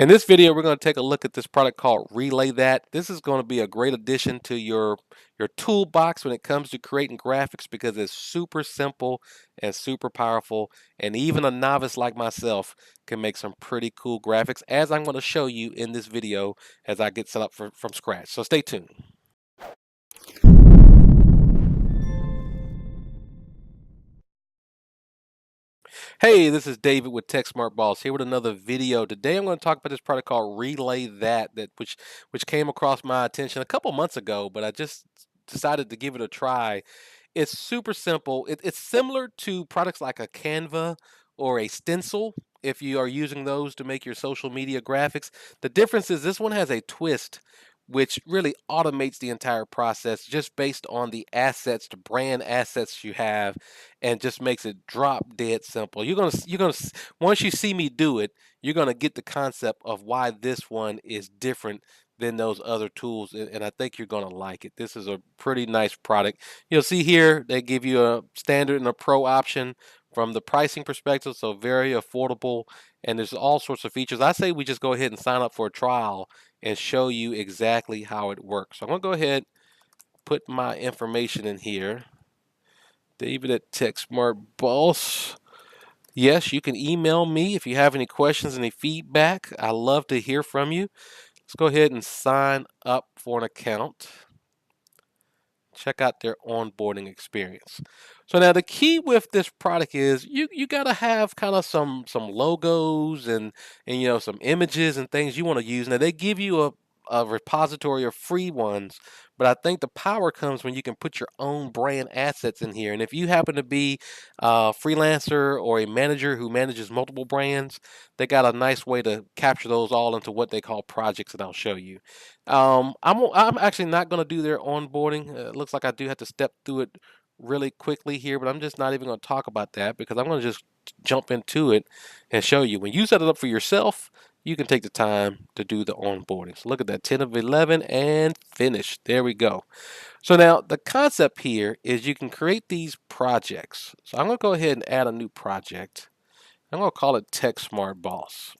In this video, we're going to take a look at this product called RelayThat. This is going to be a great addition to your toolbox when it comes to creating graphics because it's super simple and super powerful. And even a novice like myself can make some pretty cool graphics, as I'm going to show you in this video as I get set up from scratch. So stay tuned. Hey, this is David with Tech Smart Boss here with another video. Today I'm going to talk about this product called RelayThat which came across my attention a couple months ago, but I just decided to give it a try. It's super simple. It's similar to products like a Canva or a Stencil if you are using those to make your social media graphics. The difference is this one has a twist which really automates the entire process just based on the assets, the brand assets you have, and just makes it drop dead simple. Once you see me do it, you're gonna get the concept of why this one is different than those other tools, and I think you're gonna like it. This is a pretty nice product. You'll see here they give you a standard and a pro option from the pricing perspective, so very affordable, and there's all sorts of features. I say we just go ahead and sign up for a trial and show you exactly how it works. So I'm gonna go ahead, put my information in here. David at TechSmart Boss. Yes, you can email me if you have any questions, any feedback. I love to hear from you. Let's go ahead and sign up for an account. Check out their onboarding experience. So now the key with this product is you got to have kind of some logos and some images and things you want to use. Now they give you a repository of free ones, but I think the power comes when you can put your own brand assets in here. And if you happen to be a freelancer or a manager who manages multiple brands, they got a nice way to capture those all into what they call projects that I'll show you. I'm actually not going to do their onboarding. It looks like I do have to step through it really quickly here, but I'm just not even going to talk about that because I'm going to just jump into it and show you. When you set it up for yourself, you can take the time to do the onboarding. So look at that, 10 of 11 and finish. There we go. So now the concept here is you can create these projects. So I'm going to go ahead and add a new project. I'm going to call it Tech Smart Boss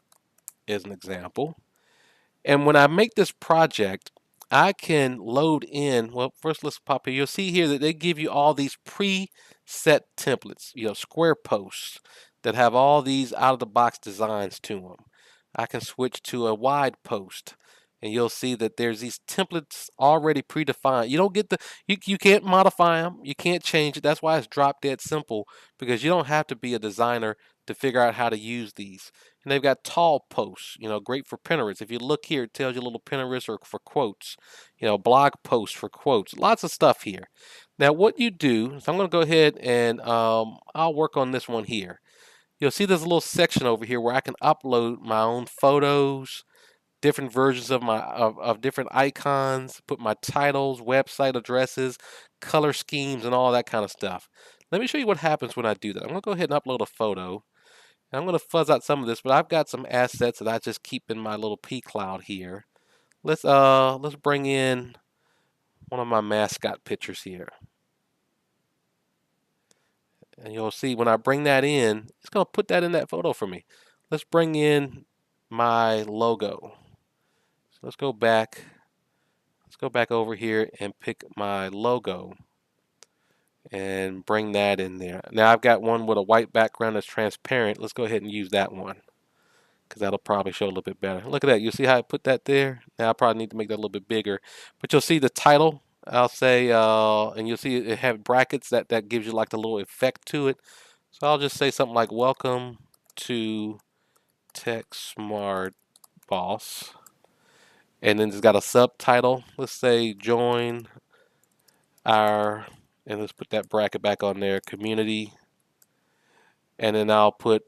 as an example. And when I make this project, I can load in, well, first let's pop here. You'll see here that they give you all these preset templates, square posts that have all these out of the box designs to them. I can switch to a wide post and you'll see that there's these templates already predefined. You don't get you can't modify them. You can't change it. That's why it's drop dead simple, because you don't have to be a designer to figure out how to use these. And they've got tall posts, great for Pinterest. If you look here, it tells you a little Pinterest or for quotes, blog posts for quotes. Lots of stuff here. Now, what you do, so I'm going to go ahead and I'll work on this one here. You'll see there's a little section over here where I can upload my own photos, different versions of of different icons, put my titles, website addresses, color schemes, and all that kind of stuff. Let me show you what happens when I do that. I'm going to go ahead and upload a photo. And I'm going to fuzz out some of this, but I've got some assets that I just keep in my little P cloud here. Let's bring in one of my mascot pictures here. And you'll see when I bring that in, it's going to put that in that photo for me. Let's bring in my logo. So let's go back. Let's go back over here and pick my logo and bring that in there. Now I've got one with a white background that's transparent. Let's go ahead and use that one, because that'll probably show a little bit better. Look at that. You see how I put that there? Now I probably need to make that a little bit bigger. But you'll see the title, I'll say, and you'll see it have brackets that gives you like the little effect to it. So I'll just say something like, welcome to Tech Smart Boss. And then it's got a subtitle. Let's say join our, and let's put that bracket back on there, community. And then I'll put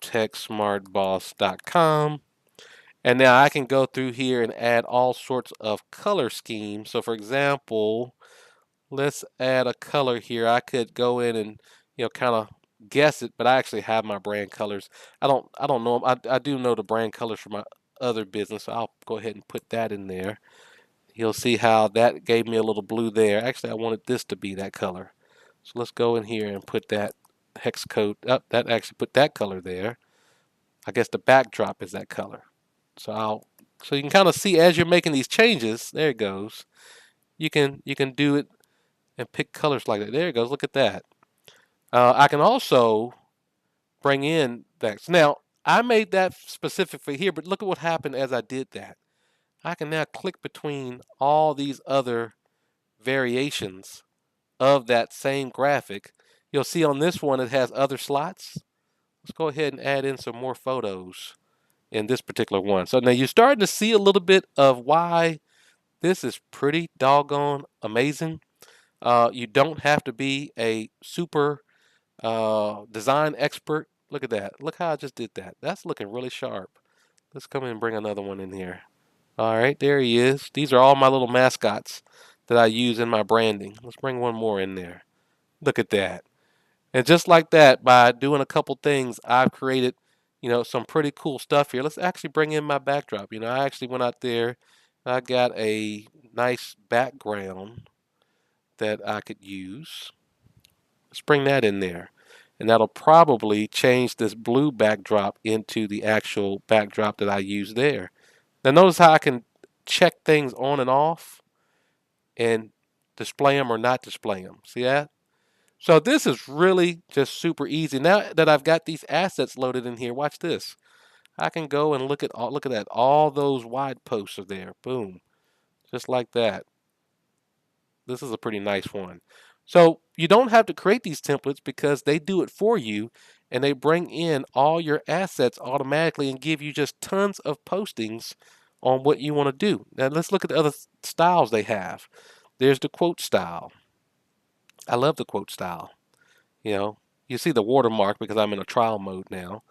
techsmartboss.com. And now I can go through here and add all sorts of color schemes. So for example, let's add a color here. I could go in and kind of guess it, but I actually have my brand colors. I don't know them. I do know the brand colors for my other business, so I'll go ahead and put that in there. You'll see how that gave me a little blue there. Actually, I wanted this to be that color. So let's go in here and put that hex code up. That actually put that color there. I guess the backdrop is that color. So you can kind of see as you're making these changes. There it goes. You can do it and pick colors like that. There it goes. Look at that. I can also bring in that. Now I made that specific for here, but look at what happened as I did that. I can now click between all these other variations of that same graphic. You'll see on this one it has other slots. Let's go ahead and add in some more photos in this particular one. So now you're starting to see a little bit of why this is pretty doggone amazing. You don't have to be a super design expert. Look at that. Look how I just did that. That's looking really sharp. Let's come in and bring another one in here. All right, there he is. These are all my little mascots that I use in my branding. Let's bring one more in there. Look at that. And just like that, by doing a couple things, I've created, some pretty cool stuff here. Let's actually bring in my backdrop. I actually went out there. I got a nice background that I could use. Let's bring that in there. And that'll probably change this blue backdrop into the actual backdrop that I use there. Now notice how I can check things on and off and display them or not display them. See that? So this is really just super easy. Now that I've got these assets loaded in here, watch this. I can go and look at that. All those wide posts are there. Boom. Just like that. This is a pretty nice one. So you don't have to create these templates because they do it for you and they bring in all your assets automatically and give you just tons of postings on what you want to do. Now let's look at the other styles they have. There's the quote style. I love the quote style. You know, you see the watermark because I'm in a trial mode now.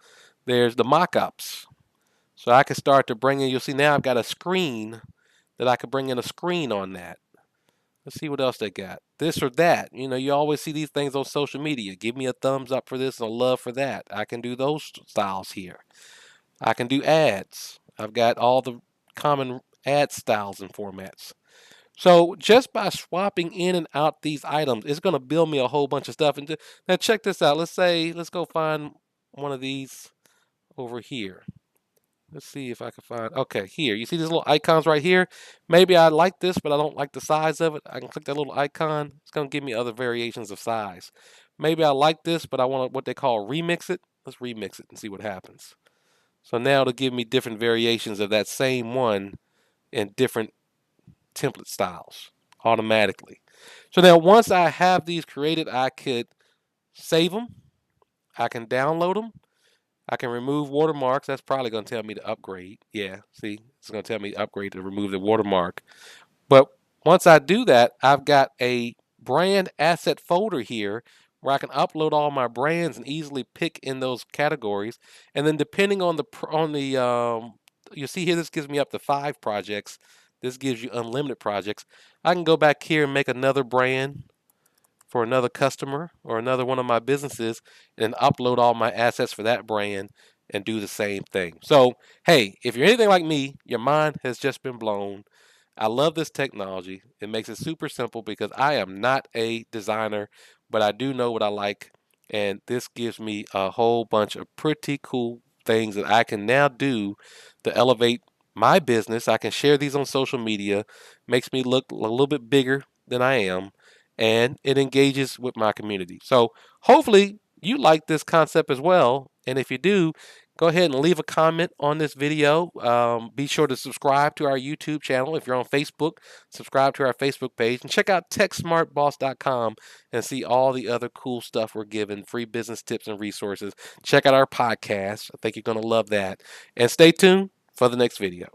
There's the mock-ups. So I can start to bring in, you'll see now I've got a screen that I could bring in a screen on that. Let's see what else they got. This or that. You always see these things on social media. Give me a thumbs up for this and a love for that. I can do those styles here. I can do ads. I've got all the common ad styles and formats. So just by swapping in and out these items, it's going to build me a whole bunch of stuff. And now check this out. Let's go find one of these over here. Let's see if I can find, okay, here. You see these little icons right here? Maybe I like this, but I don't like the size of it. I can click that little icon. It's going to give me other variations of size. Maybe I like this, but I want what they call remix it. Let's remix it and see what happens. So now it'll give me different variations of that same one in different template styles automatically. So now once I have these created, I could save them. I can download them. I can remove watermarks. That's probably going to tell me to upgrade. Yeah, see, it's going to tell me to upgrade to remove the watermark. But once I do that, I've got a brand asset folder here where I can upload all my brands and easily pick in those categories. And then depending on you see here, this gives me up to 5 projects. This gives you unlimited projects. I can go back here and make another brand for another customer or another one of my businesses and upload all my assets for that brand and do the same thing. So, hey, if you're anything like me, your mind has just been blown. I love this technology. It makes it super simple because I am not a designer, but I do know what I like. And this gives me a whole bunch of pretty cool things that I can now do to elevate my business. I can share these on social media, makes me look a little bit bigger than I am, and it engages with my community. So hopefully you like this concept as well. And if you do, go ahead and leave a comment on this video. Be sure to subscribe to our YouTube channel. If you're on Facebook, subscribe to our Facebook page and check out techsmartboss.com and see all the other cool stuff we're giving, free business tips and resources. Check out our podcast. I think you're going to love that. And stay tuned for the next video.